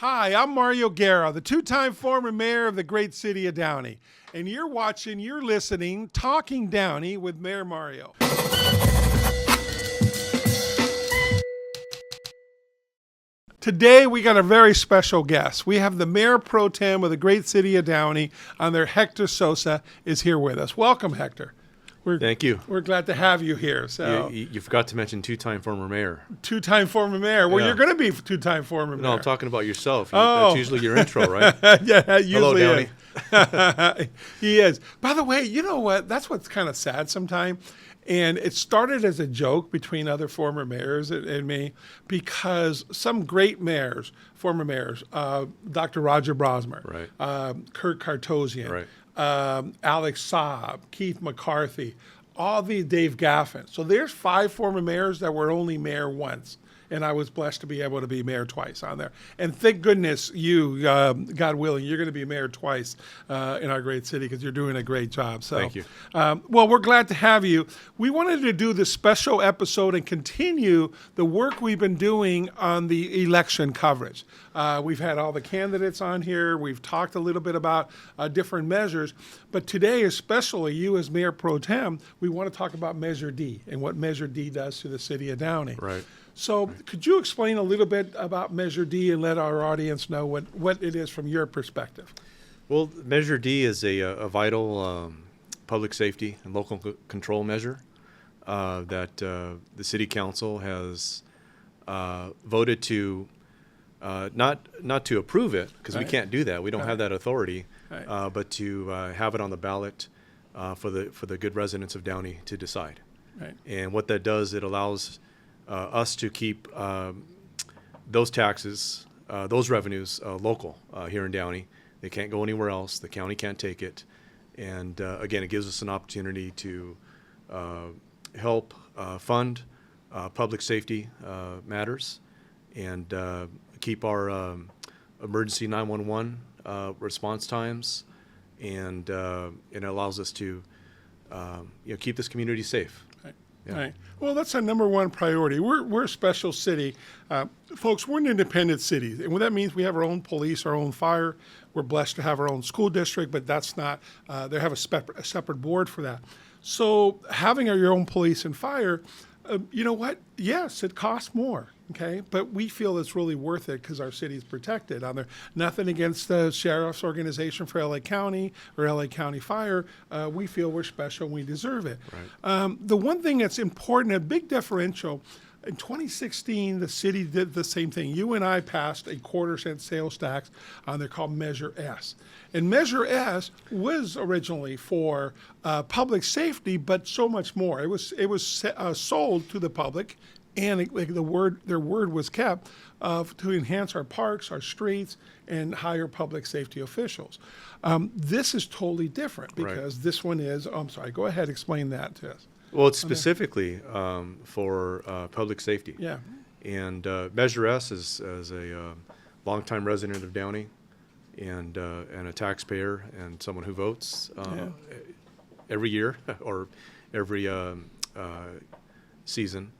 Hi, I'm Mario Guerra, the two-time former mayor of the great city of Downey. And you're listening, Talking Downey with Mayor Mario. Today, we got a very special guest. We have the Mayor Pro Tem of the great city of Downey on there. Hector Sosa is here with us. Welcome, Hector. Thank you. We're glad to have you here. So you forgot to mention two-time former mayor. Two-time former mayor. Well, You're going to be two-time former mayor. No, I'm talking about yourself. Oh. That's usually your intro, right? Yeah, usually. Hello, Downey. He is. By the way, you know what? That's what's kind of sad sometimes. And it started as a joke between other former mayors and me, because some great mayors, former mayors, Dr. Roger Brosmer, right. Kurt Kartosian, right. Alex Saab, Keith McCarthy, Dave Gaffin. So there's 5 former mayors that were only mayor once. And I was blessed to be able to be mayor twice on there. And thank goodness you, God willing, you're going to be mayor twice in our great city, because you're doing a great job. So, thank you. Well, we're glad to have you. We wanted to do this special episode and continue the work we've been doing on the election coverage. We've had all the candidates on here. We've talked a little bit about different measures. But today, especially you as Mayor Pro Tem, we want to talk about Measure D and what Measure D does to the city of Downey. Right. So could you explain a little bit about Measure D and let our audience know what it is from your perspective? Well, Measure D is a vital public safety and local control measure that the City Council has voted to not to approve it, because we can't do that. We don't have that authority, but to have it on the ballot for the good residents of Downey to decide. Right. And what that does, it allows us to keep those taxes, those revenues local here in Downey. They can't go anywhere else. The county can't take it. And again, it gives us an opportunity to help fund public safety matters and keep our emergency 911 response times, and it allows us to keep this community safe. Yeah. Right. Well, that's our number one priority. We're a special city. Folks, we're an independent city. And what that means, we have our own police, our own fire. We're blessed to have our own school district, but that's not, they have a separate board for that. So having your own police and fire, you know what? Yes, it costs more. Okay, but we feel it's really worth it because our city is protected. Nothing against the sheriff's organization for LA County or LA County Fire. We feel we're special and we deserve it. Right. The one thing that's important, a big differential, in 2016, the city did the same thing. You and I passed a 1/4-cent sales tax they're called Measure S. And Measure S was originally for public safety, but so much more. It was sold to the public, and their word was kept to enhance our parks, our streets, and hire public safety officials. This is totally different, because this one is, I'm sorry, go ahead, explain that to us. Well, it's specifically for public safety. Yeah. And Measure S is a longtime resident of Downey and a taxpayer and someone who votes every year or every season.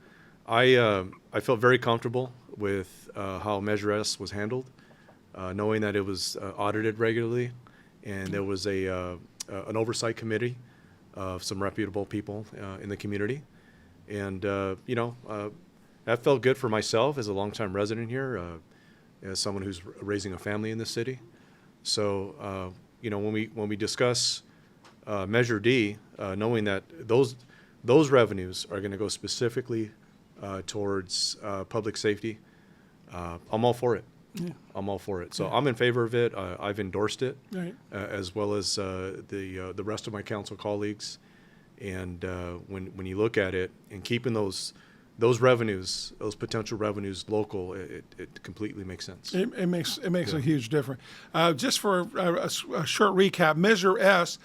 I felt very comfortable with how Measure S was handled, knowing that it was audited regularly, and there was an oversight committee of some reputable people in the community. And, that felt good for myself as a longtime resident here, as someone who's raising a family in the city. So, when we discuss Measure D, knowing that those revenues are going to go specifically towards public safety, I'm all for it. Yeah. I'm all for it. So I'm in favor of it. I've endorsed it, right. As well as the rest of my council colleagues. And when you look at it and keeping those revenues, those potential revenues local, it completely makes sense. It makes a huge difference. Just for a short recap, Measure S,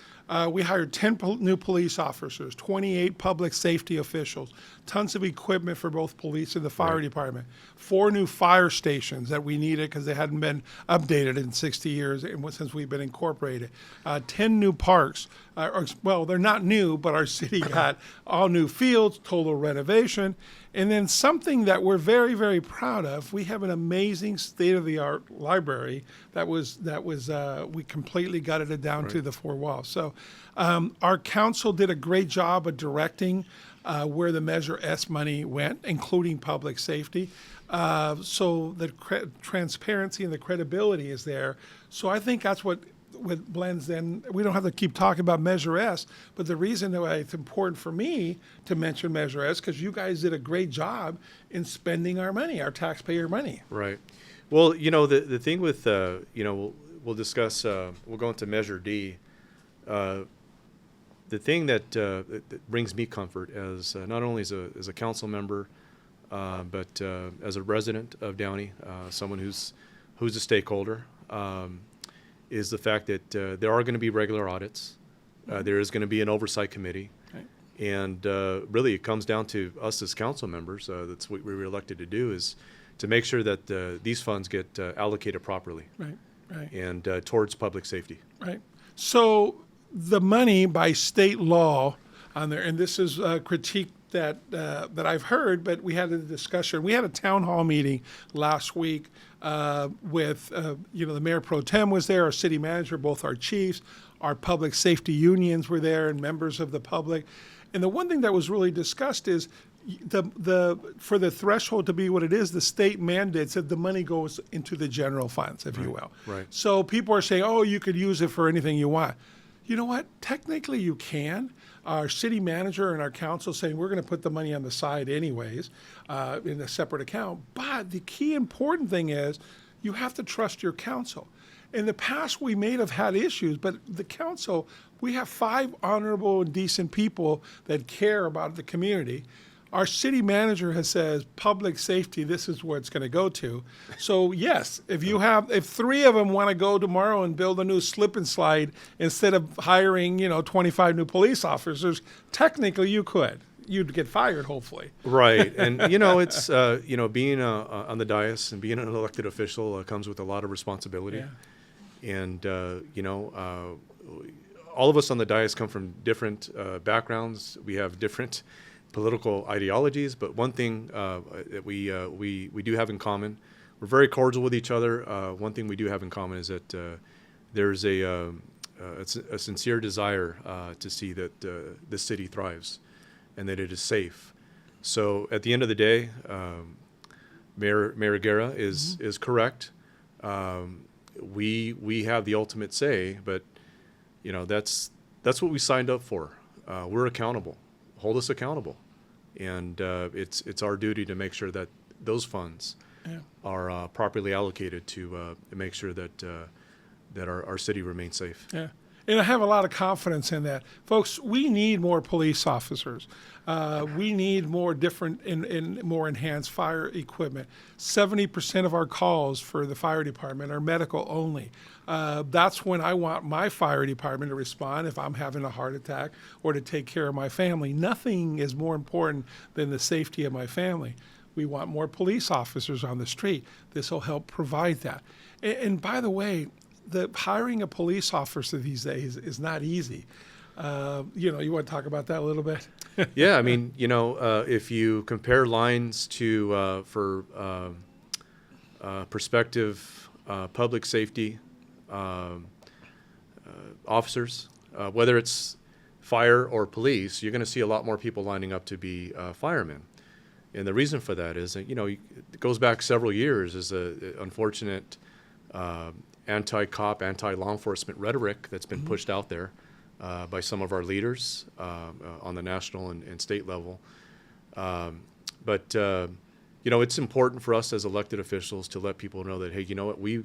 we hired 10 new police officers, 28 public safety officials, tons of equipment for both police and the fire department, 4 new fire stations that we needed because they hadn't been updated in 60 years since we've been incorporated, 10 new parks. Well, they're not new, but our city got all new fields, total renovation, And then something that we're very, very proud of, we have an amazing state-of-the-art library we completely gutted it down to the four walls. So our council did a great job of directing where the Measure S money went, including public safety. So the transparency and the credibility is there. So I think that's what blends in. We don't have to keep talking about Measure S, but the reason why it's important for me to mention Measure S, because you guys did a great job in spending our money, our taxpayer money. Right. Well, the thing with, we'll discuss, we'll go into Measure D. The thing that brings me comfort as not only as a council member, but as a resident of Downey, someone who's a stakeholder, is the fact that there are going to be regular audits. There is going to be an oversight committee. Right. And really it comes down to us as council members. That's what we were elected to do, is to make sure that these funds get allocated properly. Right. And towards public safety. Right. So the money by state law on there, and this is a critique that I've heard, but we had a discussion. We had a town hall meeting last week with, the Mayor Pro Tem was there, our city manager, both our chiefs, our public safety unions were there, and members of the public. And the one thing that was really discussed is for the threshold to be what it is, the state mandates that the money goes into the general funds, if you will. Right. So people are saying, oh, you could use it for anything you want. You know what? Technically, you can. Our city manager and our council saying we're going to put the money on the side anyways in a separate account. But the key important thing is you have to trust your council. In the past, we may have had issues, but the council, we have 5 honorable and decent people that care about the community. Our city manager has said, public safety, this is where it's going to go to. So yes, if 3 of them want to go tomorrow and build a new slip and slide instead of hiring, 25 new police officers, technically you could. You'd get fired, hopefully. Right. And, it's, being on the dais and being an elected official comes with a lot of responsibility. Yeah. And, all of us on the dais come from different backgrounds. We have different political ideologies, but one thing that we do have in common, we're very cordial with each other. One thing we do have in common is that there's a sincere desire to see that the city thrives and that it is safe. So at the end of the day, Mayor Guerra is correct. We have the ultimate say, but that's what we signed up for. We're accountable. Hold us accountable, and it's our duty to make sure that those funds are properly allocated to make sure that our city remains safe. Yeah. And I have a lot of confidence in that. Folks, we need more police officers. We need more different and more enhanced fire equipment. 70% of our calls for the fire department are medical only. That's when I want my fire department to respond if I'm having a heart attack or to take care of my family. Nothing is more important than the safety of my family. We want more police officers on the street. This will help provide that. And by the way, the hiring a police officer these days is not easy. You want to talk about that a little bit? Yeah, I mean, if you compare lines to for prospective public safety officers, whether it's fire or police, you're going to see a lot more people lining up to be firemen. And the reason for that is that, it goes back several years, is the unfortunate anti-cop, anti-law enforcement rhetoric that's been pushed out there by some of our leaders on the national and state level. But it's important for us as elected officials to let people know that, hey, you know what, we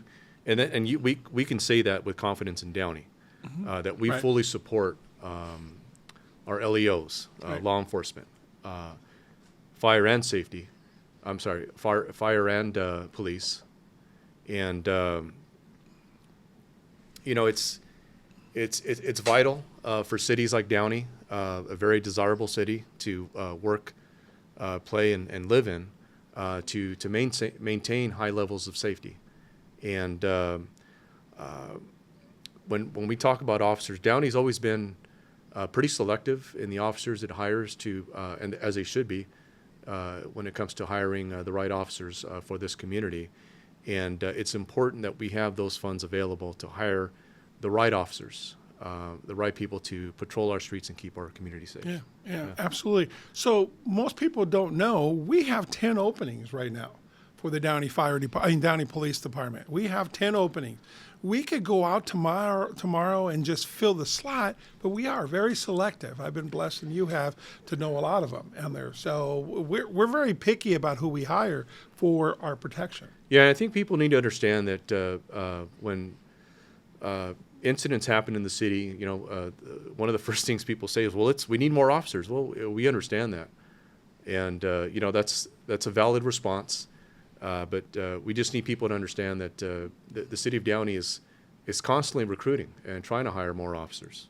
can say that with confidence in Downey, that we fully support our LEOs, law enforcement, fire and safety. I'm sorry, fire and police, and it's vital for cities like Downey, a very desirable city to work, play, and live in, to maintain high levels of safety. And when we talk about officers, Downey's always been pretty selective in the officers it hires and as they should be, when it comes to hiring the right officers for this community. And it's important that we have those funds available to hire the right officers, the right people to patrol our streets and keep our community safe. Yeah, absolutely. So most people don't know we have 10 openings right now for the Downey Downey Police Department. We have 10 openings. We could go out tomorrow and just fill the slot, but we are very selective. I've been blessed, and you have, to know a lot of them in there. So we're very picky about who we hire for our protection. Yeah, I think people need to understand that when incidents happen in the city, one of the first things people say is, "Well, we need more officers." Well, we understand that, and that's a valid response. But we just need people to understand that the city of Downey is constantly recruiting and trying to hire more officers.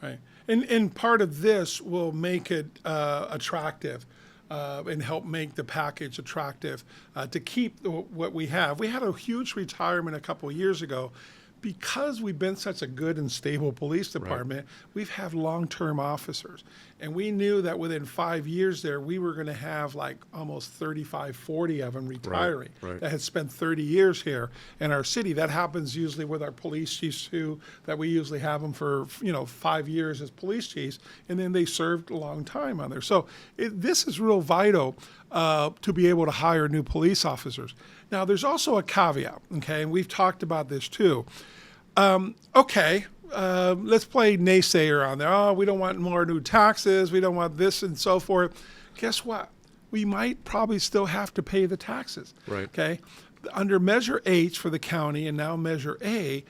Right. And part of this will make it attractive and help make the package attractive to keep what we have. We had a huge retirement a couple of years ago. Because we've been such a good and stable police department, we've had long-term officers. And we knew that within 5 years there, we were going to have like almost 35, 40 of them retiring that had spent 30 years here in our city. That happens usually with our police chiefs too, that we usually have them for 5 years as police chiefs, and then they served a long time on there. So this is real vital to be able to hire new police officers. Now, there's also a caveat, okay, and we've talked about this too. Let's play naysayer on there. Oh, we don't want more new taxes. We don't want this and so forth. Guess what? We might probably still have to pay the taxes. Right. Okay. Under Measure H for the county and now Measure A,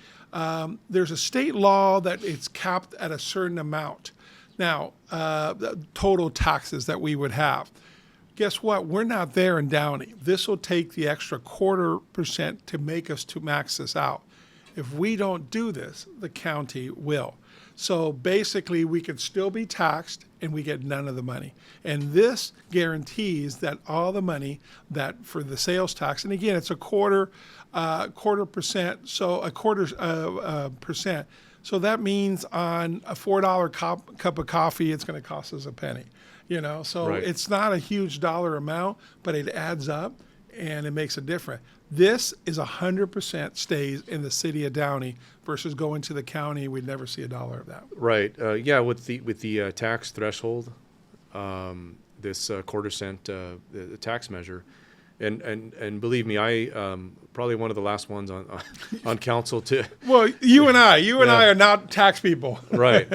there's a state law that it's capped at a certain amount. Now, the total taxes that we would have. Guess what? We're not there in Downey. This will take the extra 0.25% to make us to max this out. If we don't do this, the county will. So basically, we could still be taxed and we get none of the money. And this guarantees that all the money that for the sales tax, and again, it's a quarter percent, so a quarter percent. So that means on a $4 cup of coffee, it's going to cost us a penny. So it's not a huge dollar amount, but it adds up and it makes a difference. This is 100% stays in the city of Downey versus going to the county. We'd never see a dollar of that. Right. With the tax threshold, this quarter cent the tax measure, and believe me, I probably one of the last ones on council to. Well, you and I are not tax people. Right.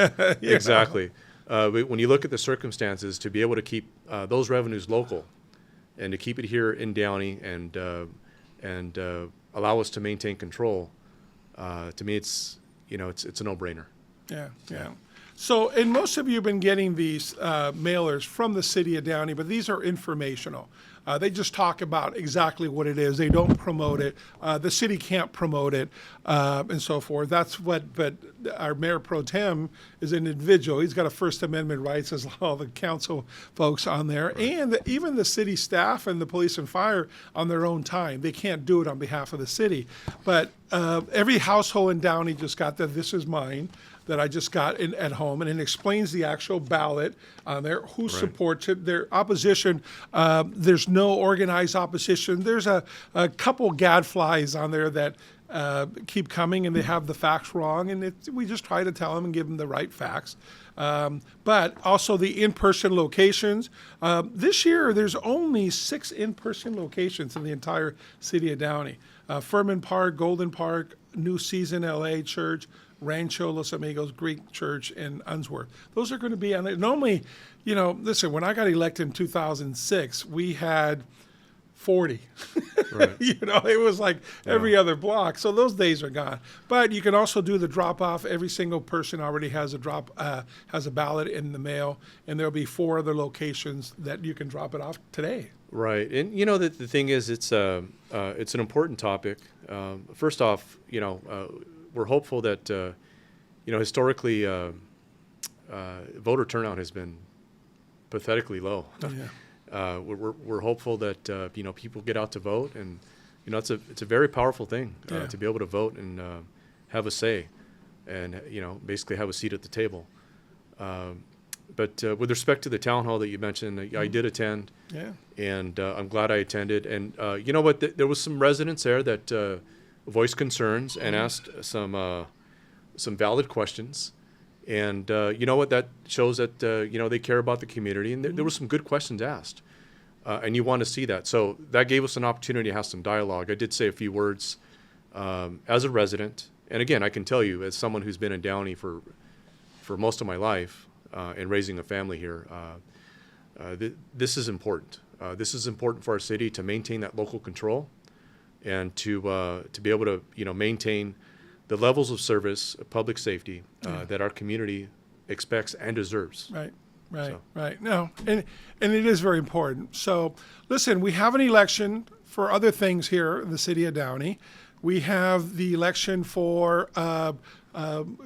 Exactly. When you look at the circumstances, to be able to keep those revenues local, and to keep it here in Downey, and allow us to maintain control, to me, it's a no-brainer. Yeah. So, and most of you have been getting these mailers from the city of Downey, but these are informational. They just talk about exactly what it is. They don't promote it. The city can't promote it, and so forth. But our Mayor Pro Tem is an individual. He's got a First Amendment rights as all the council folks on there, and even the city staff and the police and fire on their own time. They can't do it on behalf of the city. But every household in Downey just got that. This is mine. That I just got at home, and it explains the actual ballot on there, who supports it, their opposition. There's no organized opposition. There's a couple gadflies on there that keep coming, and they have the facts wrong, and we just try to tell them and give them the right facts. But also the in-person locations. This year, there's only 6 in-person locations in the entire city of Downey. Furman Park, Golden Park, New Season LA Church, Rancho Los Amigos Greek Church, and Unsworth. Those are going to be on it. Normally, listen, when I got elected in 2006, we had 40. Right. It was like every other block. So those days are gone. But you can also do the drop off. Every single person already has a ballot in the mail, and there'll be 4 other locations that you can drop it off today. Right, and the thing is, it's an important topic. First off, we're hopeful that historically voter turnout has been pathetically low. We're hopeful that people get out to vote, and it's a very powerful thing to be able to vote and have a say, and basically have a seat at the table. But with respect to the town hall that you mentioned, I did attend, Yeah. and I'm glad I attended. And you know what? There was some residents there that voiced concerns and asked some valid questions. And you know what? That shows that they care about the community, and there were some good questions asked. And you want to see that. So that gave us an opportunity to have some dialogue. I did say a few words as a resident. And again, I can tell you, as someone who's been in Downey for most of my life and raising a family here, this is important. This is important for our city to maintain that local control and to be able to maintain the levels of service, of public safety that our community expects and deserves. Right. No, and it is very important. So, listen, we have an election for other things here in the city of Downey. We have the election for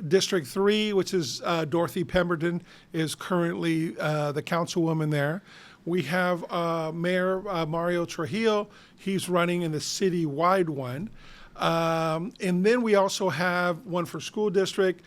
District 3, which is Dorothy Pemberton is currently the councilwoman there. We have Mayor Mario Trujillo. He's running in the city-wide one. And then we also have one for school district.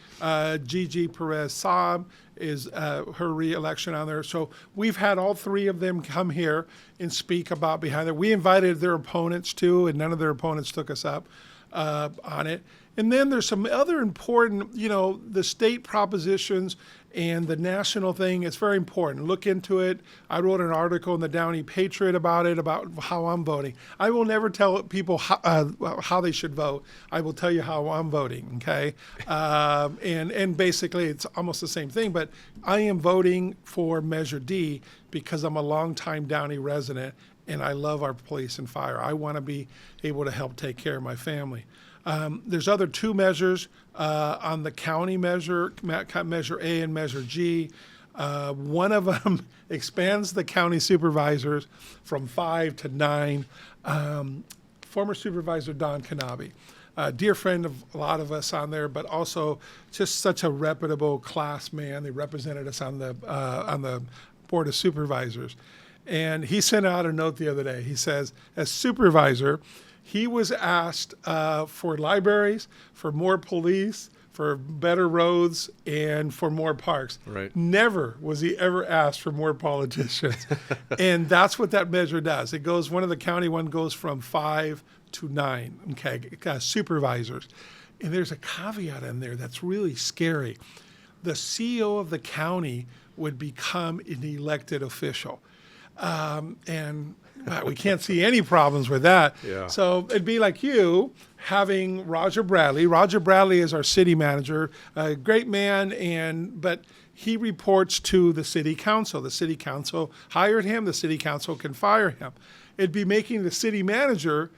Gigi Perez Saab is her re-election on there. So we've had all three of them come here and speak about behind it. We invited their opponents too, and none of their opponents took us up on it. And then there's some other important, the state propositions and the national thing. It's very important. Look into it. I wrote an article in the Downey Patriot about it, about how I'm voting. I will never tell people how they should vote. I will tell you how I'm voting, okay? And basically, it's almost the same thing. But I am voting for Measure D because I'm a longtime Downey resident, and I love our police and fire. I want to be able to help take care of my family. There's other two measures on the county measure, Measure A and Measure G. One of them expands the county supervisors from 5 to 9. Former Supervisor Don Kanabe, dear friend of a lot of us on there, but also just such a reputable class man. They represented us on the Board of Supervisors. And he sent out a note the other day. He says, as supervisor, he was asked for libraries, for more police, for better roads, and for more parks. Right. Never was he ever asked for more politicians. And that's what that measure does. It goes, one of the county one goes from 5 to 9, okay, supervisors. And there's a caveat in there that's really scary. The CEO of the county would become an elected official. And we can't see any problems with that. Yeah. So it'd be like you having Roger Bradley. Roger Bradley is our city manager, a great man, but he reports to the city council. The city council hired him. The city council can fire him. It'd be making the city manager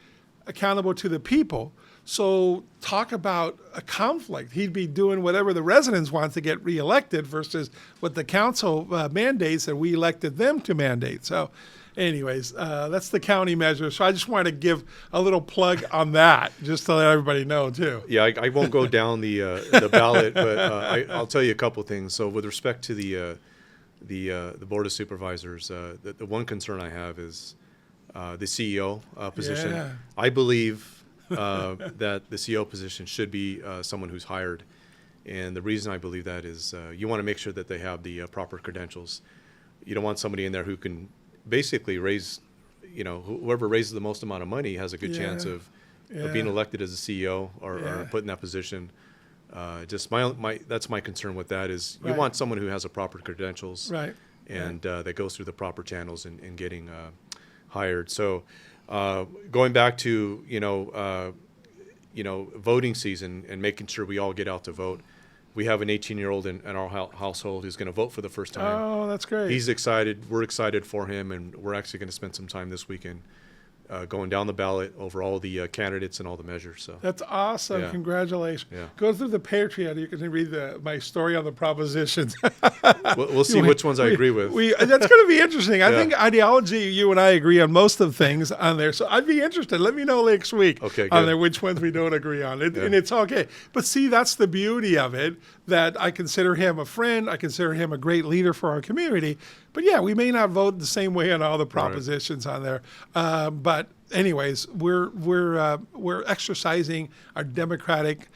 accountable to the people. So talk about a conflict. He'd be doing whatever the residents want to get reelected versus what the council mandates and we elected them to mandate. So anyways, that's the county measure. So I just wanted to give a little plug on that, just to let everybody know too. Yeah, I won't go down the ballot, but I'll tell you a couple things. So with respect to the Board of Supervisors, the one concern I have is the CEO position. Yeah. I believe that the CEO position should be someone who's hired. And the reason I believe that is you want to make sure that they have the proper credentials. You don't want somebody in there who can basically raise, whoever raises the most amount of money has a good chance of being elected as a CEO or put in that position. Just that's my concern with that is you want someone who has the proper credentials and that goes through the proper channels in getting hired. So going back to voting season and making sure we all get out to vote. We have an 18-year-old in our household who's going to vote for the first time. Oh, that's great. He's excited. We're excited for him, and we're actually going to spend some time this weekend going down the ballot over all the candidates and all the measures. So that's awesome. Yeah. Congratulations. Yeah. Go through the Patriot. You can read my story on the propositions. We'll see which ones I agree with. That's going to be interesting. I think ideology, you and I agree on most of things on there. So I'd be interested. Let me know next week on there which ones we don't agree on. And it's okay. But see, that's the beauty of it, that I consider him a friend. I consider him a great leader for our community. But yeah, we may not vote the same way on all the propositions on there. But anyways, we're exercising our democratic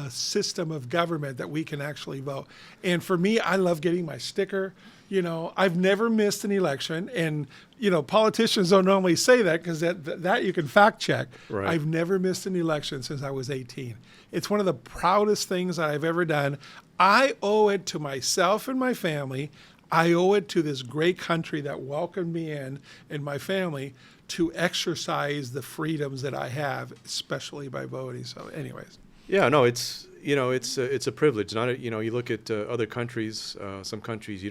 system of government that we can actually vote. And for me, I love getting my sticker. You know, I've never missed an election, and you know, politicians don't normally say that because that you can fact check. Right. I've never missed an election since I was 18. It's one of the proudest things that I've ever done. I owe it to myself and my family. I owe it to this great country that welcomed me in and my family to exercise the freedoms that I have, especially by voting. So, anyways. Yeah, no, it's a privilege. You look at other countries. Some countries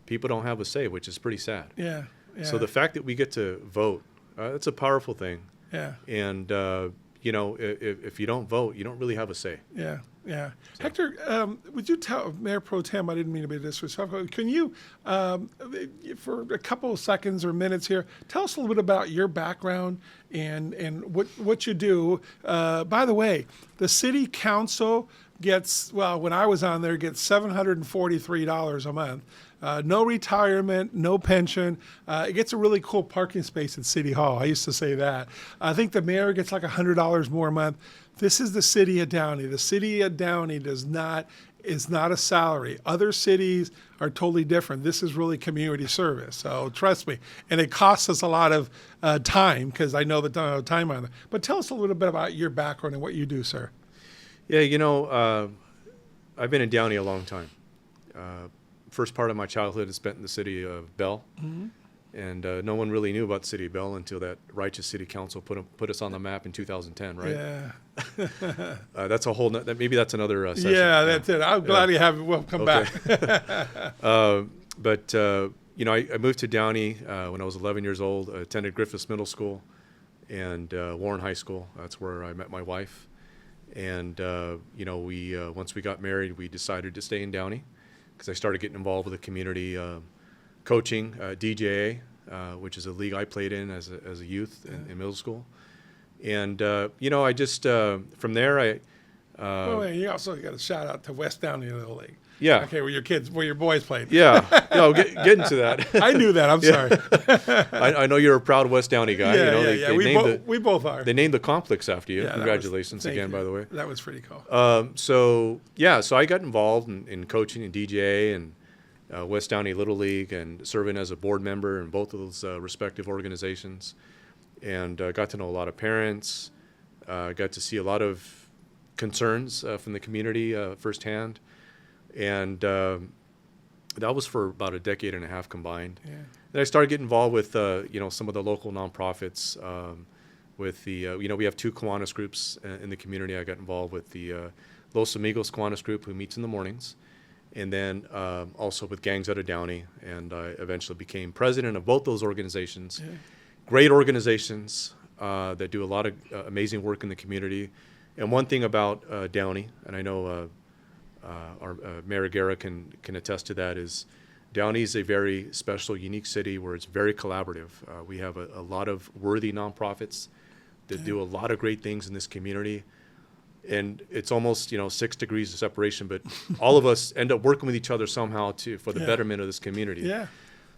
people don't have a say, which is pretty sad. Yeah. So the fact that we get to vote, it's a powerful thing. Yeah. And if you don't vote, you don't really have a say. Yeah. So. Hector, would you tell Mayor Pro Tem? I didn't mean to be disrespectful. Can you, for a couple of seconds or minutes here, tell us a little bit about your background and what you do? By the way, the city council when I was on there, gets $743 a month. No retirement, no pension. It gets a really cool parking space at City Hall. I used to say that. I think the mayor gets like $100 more a month. This is the city of Downey. The city of Downey is not a salary. Other cities are totally different. This is really community service. So trust me. And it costs us a lot of time because I know the time on it. But tell us a little bit about your background and what you do, sir. Yeah, I've been in Downey a long time. First part of my childhood is spent in the city of Bell. Mm-hmm. And no one really knew about the city of Bell until that righteous city council put us on the map in 2010, right? Yeah. That's a whole. Maybe that's another session. Yeah, that's it. I'm glad you have. We'll come back. But I moved to Downey when I was 11 years old. I attended Griffiths Middle School and Warren High School. That's where I met my wife. And we once we got married, we decided to stay in Downey because I started getting involved with the community. Coaching DJA, which is a league I played in as a youth in middle school, and I just from there you also got a shout out to West Downey Little League. Yeah. Okay, where your boys played. Yeah. No, get into that. I knew that. I'm sorry. I know you're a proud West Downey guy. Yeah. We both are. They named the complex after you. Yeah, Congratulations again, by the way. That was pretty cool. So I got involved in coaching and DJA and West Downey Little League and serving as a board member in both of those respective organizations, and got to know a lot of parents, got to see a lot of concerns from the community firsthand, and that was for about a decade and a half combined. Yeah. Then I started getting involved with some of the local nonprofits. With the we have two Kiwanis groups in the community. I got involved with the Los Amigos Kiwanis group, who meets in the mornings. And then also with Gangs Out of Downey, and I eventually became president of both those organizations. Yeah. Great organizations that do a lot of amazing work in the community. And one thing about Downey, and I know our Mayor Guerra can attest to that, is Downey is a very special, unique city where it's very collaborative. We have a lot of worthy nonprofits that do a lot of great things in this community. And it's almost 6 degrees of separation, but all of us end up working with each other somehow for the betterment of this community. Yeah.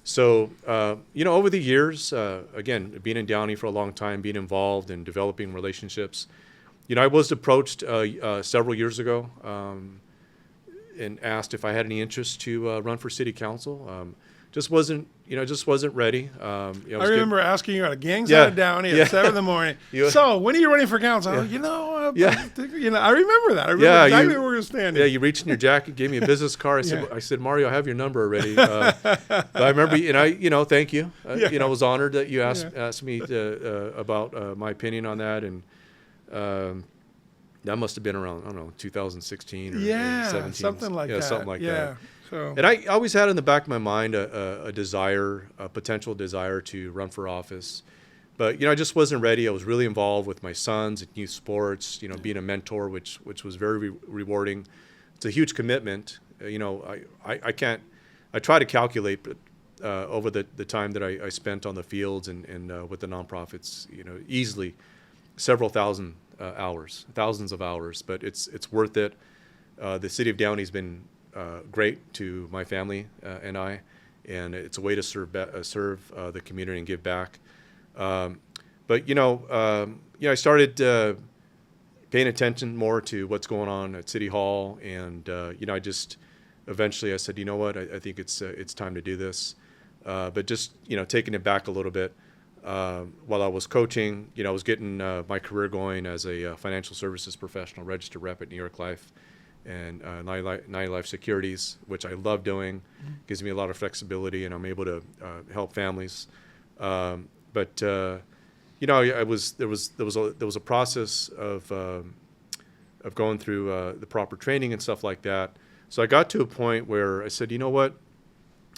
So over the years, again, being in Downey for a long time, being involved in developing relationships, I was approached several years ago and asked if I had any interest to run for city council. Just wasn't ready. I remember asking you at a Gangs Out of Downey at 7 a.m. So when are you running for council? I remember that. I remember exactly where we were standing. Yeah, you reached in your jacket, gave me a business card. I said, Mario, I have your number already. But I remember, thank you. I was honored that you asked me about my opinion on that, and that must have been around 2016 or 17, something like that. Something like that. So. And I always had in the back of my mind a potential desire to run for office. But, I just wasn't ready. I was really involved with my sons in youth sports, being a mentor, which was very rewarding. It's a huge commitment. I try to calculate, but over the time that I spent on the fields and with the nonprofits, easily several thousand hours, thousands of hours, but it's worth it. The city of Downey's been great to my family and I, and it's a way to serve the community and give back. But I started paying attention more to what's going on at City Hall, and I just eventually I said, you know what, I think it's time to do this. But just taking it back a little bit, while I was coaching, I was getting my career going as a financial services professional, registered rep at New York Life and 90 Life Securities, which I love doing. Gives me a lot of flexibility, and I'm able to help families. But there was a process of going through the proper training and stuff like that. So I got to a point where I said, you know what,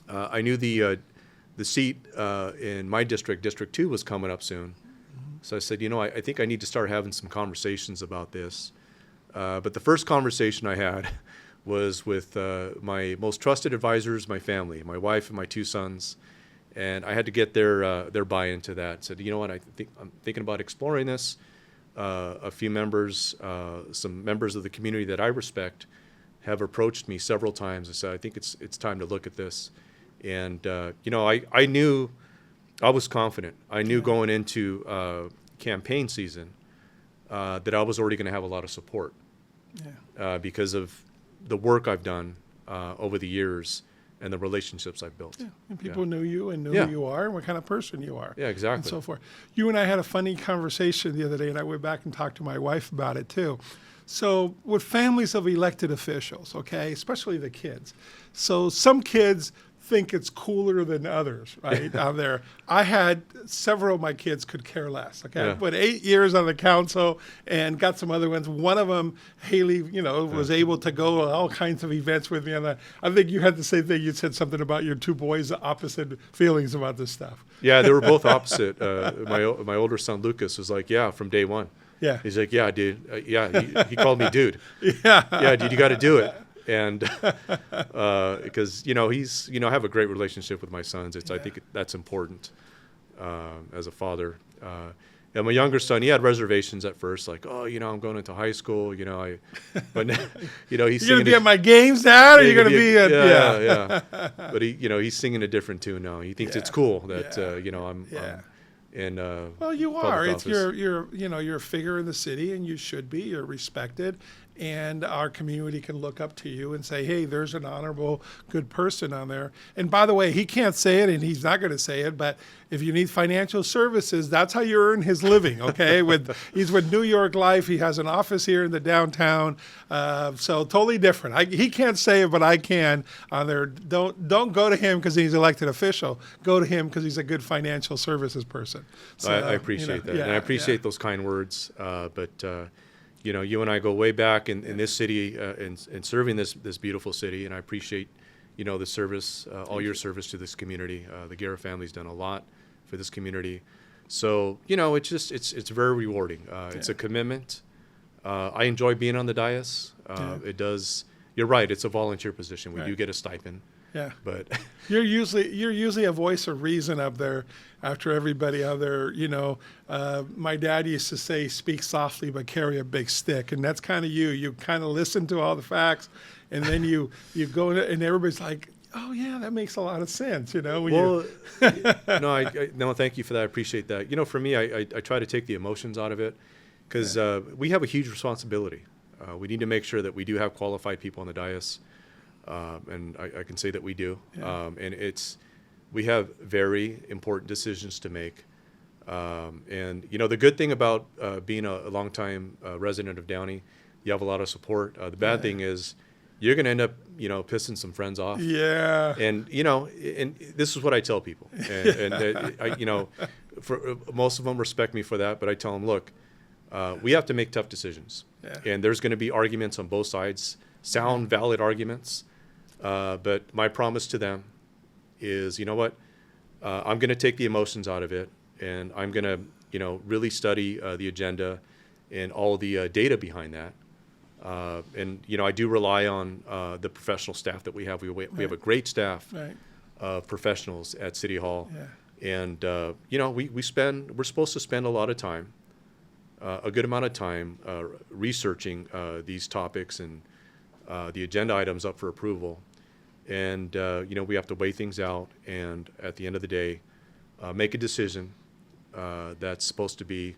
I knew the seat in my district, District 2, was coming up soon. So I said, I think I need to start having some conversations about this. But the first conversation I had was with my most trusted advisors, my family, my wife and my 2 sons. And I had to get their buy-in to that. Said, you know what, I'm thinking about exploring this. A few members, some members of the community that I respect, have approached me several times and said, I think it's time to look at this. And I knew, I was confident. I knew going into campaign season that I was already going to have a lot of support because of the work I've done over the years and the relationships I've built. Yeah. And people knew you and knew who you are and what kind of person you are. Yeah, exactly. And so forth. You and I had a funny conversation the other day, and I went back and talked to my wife about it too. So with families of elected officials, okay, especially the kids. So some kids think it's cooler than others, right, out there. I had several of my kids could care less, okay? I put 8 years on the council and got some other ones. One of them, Haley, was able to go to all kinds of events with me. And I think you had the same thing. You said something about your 2 boys, opposite feelings about this stuff. Yeah, they were both opposite. My older son, Lucas, was like, yeah, from day one. Yeah. He's like, yeah, dude. He called me dude. Yeah. Yeah, dude, you got to do it. And because I have a great relationship with my sons. I think that's important as a father. And my younger son, he had reservations at first, like, I'm going into high school. But he's You're gonna be at my games, Dad, or you're gonna be at yeah. But he's singing a different tune now. He thinks it's cool that I'm in. Well, you are. Office. You're a figure in the city, and you should be. You're respected, and our community can look up to you and say, "Hey, there's an honorable, good person on there." And by the way, he can't say it, and he's not going to say it, but if you need financial services, that's how you earn his living. Okay, he's with New York Life. He has an office here in the downtown, so totally different. He can't say it, but I can on there. Don't go to him because he's elected official. Go to him because he's a good financial services person. So, I appreciate that, and I appreciate those kind words. But you and I go way back in this city and serving this beautiful city, and I appreciate the service, all your service to this community. The Guerra family's done a lot for this community, so it's very rewarding. It's a commitment. I enjoy being on the dais. It does. You're right. It's a volunteer position. We do get a stipend. Yeah, but you're usually a voice of reason up there. After everybody out there, my dad used to say, "Speak softly, but carry a big stick," and that's kind of you. You kind of listen to all the facts, and then you go in, and everybody's like, "Oh yeah, that makes a lot of sense," No, thank you for that. I appreciate that. For me, I try to take the emotions out of it because we have a huge responsibility. We need to make sure that we do have qualified people on the dais. And I can say that we do. And we have very important decisions to make. And the good thing about being a longtime resident of Downey, you have a lot of support. The bad thing is you're going to end up, pissing some friends off. Yeah. And, and this is what I tell people. And for most of them respect me for that, but I tell them, look, we have to make tough decisions. Yeah. And there's going to be arguments on both sides, sound, valid arguments. But my promise to them is, I'm going to take the emotions out of it, and I'm going to, really study the agenda and all the data behind that. And I do rely on the professional staff that we have. We have a great staff of professionals at City Hall, and we're supposed to spend a lot of time, a good amount of time, researching these topics and the agenda items up for approval. And, we have to weigh things out, and at the end of the day, make a decision that's supposed to be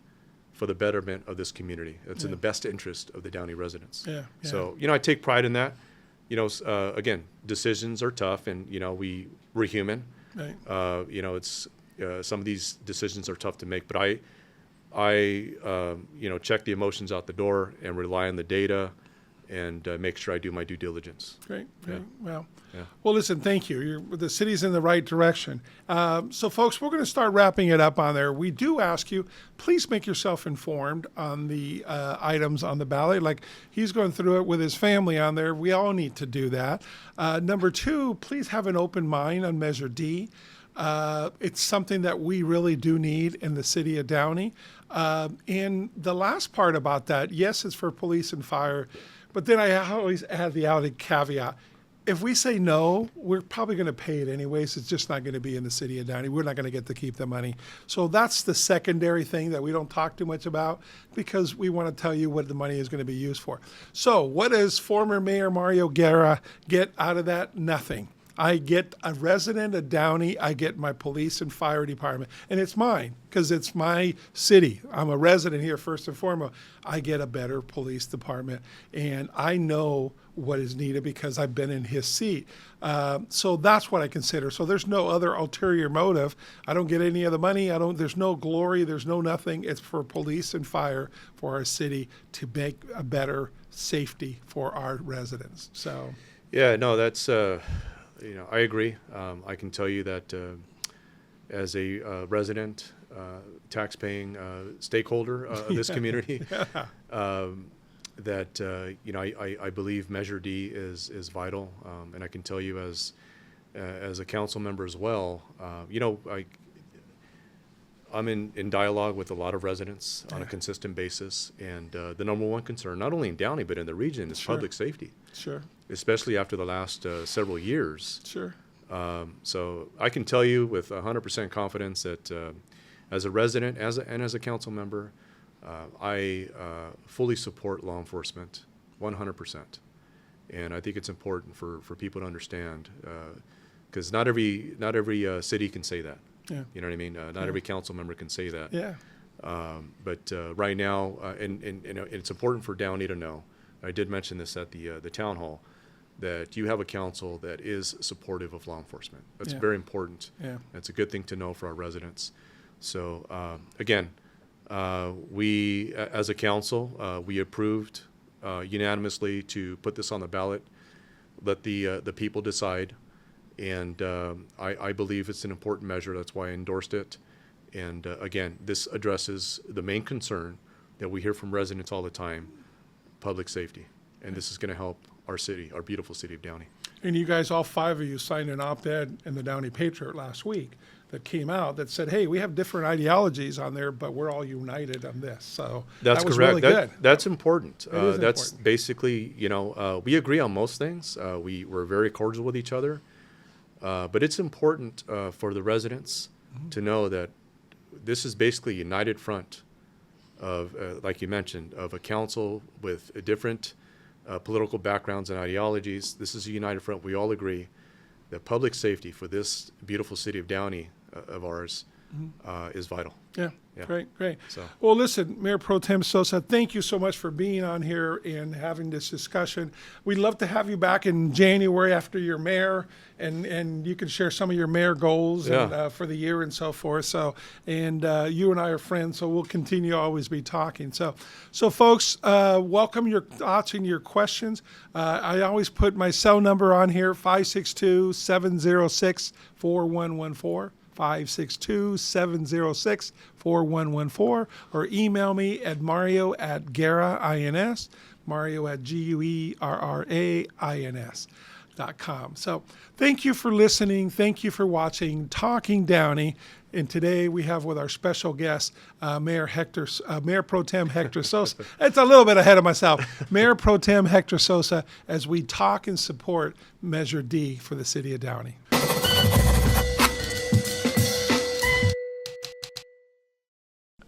for the betterment of this community. It's in the best interest of the Downey residents. Yeah, yeah. So, I take pride in that. Again, decisions are tough, and, we're human. Right. It's some of these decisions are tough to make, but I check the emotions out the door and rely on the data and make sure I do my due diligence. Great. Yeah. Well, Yeah. well, listen, thank you. The city's in the right direction. So, folks, we're going to start wrapping it up on there. We do ask you, please make yourself informed on the items on the ballot. Like he's going through it with his family on there. We all need to do that. Number two, please have an open mind on Measure D. It's something that we really do need in the city of Downey. And the last part about that, yes, it's for police and fire, but then I always add the added caveat. If we say no, we're probably going to pay it anyways. It's just not going to be in the city of Downey. We're not going to get to keep the money. So that's the secondary thing that we don't talk too much about because we want to tell you what the money is going to be used for. So what does former Mayor Mario Guerra get out of that? Nothing. I get a resident of Downey, I get my police and fire department, and it's mine because it's my city. I'm a resident here first and foremost. I get a better police department, and I know what is needed because I've been in his seat. So that's what I consider. So there's no other ulterior motive. I don't get any of the money. There's no glory. There's no nothing. It's for police and fire for our city to make a better safety for our residents. So Yeah, no, that's I agree. I can tell you that as a resident, tax-paying stakeholder of this community, that I believe Measure D is vital, and I can tell you as a council member as well. I'm in dialogue with a lot of residents on a consistent basis, and the number one concern, not only in Downey but in the region, is public safety. Sure. Especially after the last several years. Sure. So I can tell you with 100% confidence that as a resident and as a council member, I fully support law enforcement 100%. And I think it's important for people to understand because not every city can say that. Yeah. You know what I mean? Not every council member can say that. Yeah. But right now, and it's important for Downey to know, I did mention this at the town hall, that you have a council that is supportive of law enforcement. That's very important. Yeah. It's a good thing to know for our residents. So again, we as a council, we approved unanimously to put this on the ballot, let the people decide. And I believe it's an important measure. That's why I endorsed it. And again, this addresses the main concern that we hear from residents all the time, public safety. And this is going to help our city, our beautiful city of Downey. And you guys, all five of you, signed an op-ed in the Downey Patriot last week that came out that said, hey, we have different ideologies on there, but we're all united on this. So That's that was correct. really good. That's important. is That's important. basically, we agree on most things. We're very cordial with each other. But it's important for the residents to know that this is basically a united front of, like you mentioned, of a council with different political backgrounds and ideologies. This is a united front. We all agree that public safety for this beautiful city of Downey of ours is vital. Yeah. Yeah. Great. So- Well, listen, Mayor Pro Tem Sosa, thank you so much for being on here and having this discussion. We'd love to have you back in January after you're mayor, and you can share some of your mayor goals and, for the year and so forth. So, and you and I are friends, so we'll continue to always be talking. So folks, welcome your thoughts and your questions. I always put my cell number on here, 562-706-4114. 562-706-4114, or email me at Mario@Guerra, INS, Mario@GUERRAINS.com. So thank you for listening. Thank you for watching Talking Downey. And today we have with our special guest, Mayor Pro Tem Hector Sosa. It's a little bit ahead of myself. Mayor Pro Tem Hector Sosa, as we talk and support Measure D for the city of Downey.